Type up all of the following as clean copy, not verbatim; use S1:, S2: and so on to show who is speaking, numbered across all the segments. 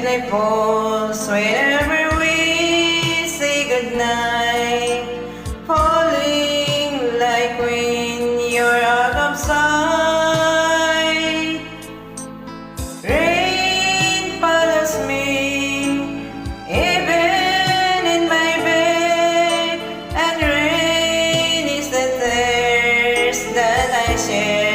S1: gently falls whenever we say goodnight, falling like when you're out of sight. Rain follows me even in my bed, and rain is the thirst that I shed.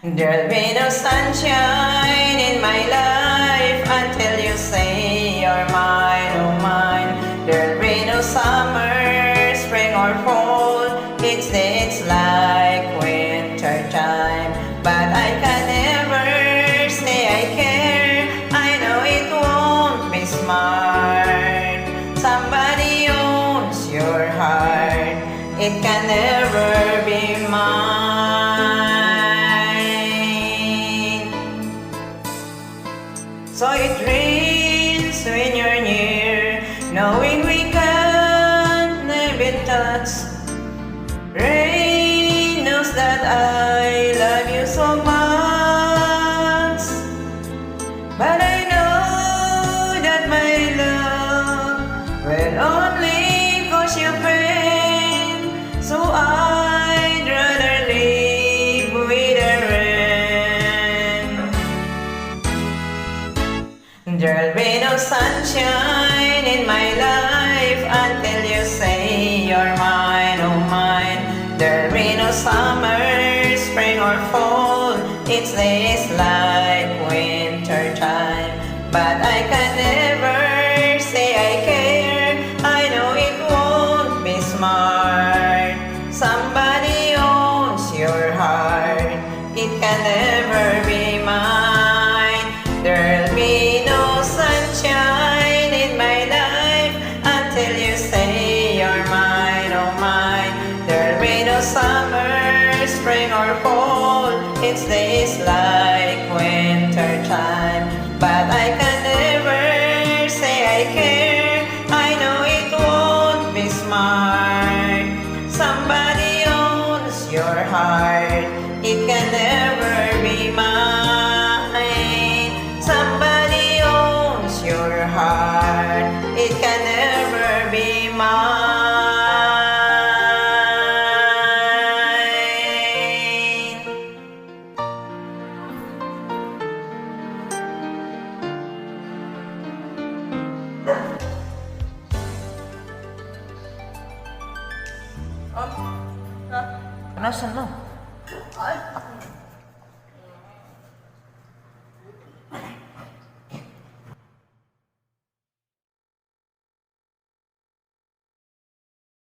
S1: There'll be no sunshine in my life until you say you're mine, oh mine. There'll be no summer, spring or fall. It's like winter time, but I can never say I care. I know it won't be smart. Somebody owns your heart. It can never be mine. So it rains when you're near, knowing we can't never touch. Rain knows that I love you so much, but I know that my love will only cause you pain. So I'd rather live with the rain. There'll be no sunshine in my life until you say you're mine, oh mine. There'll be no summer, spring or fall. It's like winter time, but I can never say I care. I know it won't be smart. Somebody owns your heart. It can never be mine. There'll be no sunshine in my life until you say you're mine, oh mine. There'll be no summer, spring or fall. It's like winter time, but I can never say I care. I know it won't be smart. Somebody owns your heart. It can never be mine. Somebody owns your heart. It can never be mine.
S2: Nasaan na?
S1: Ay,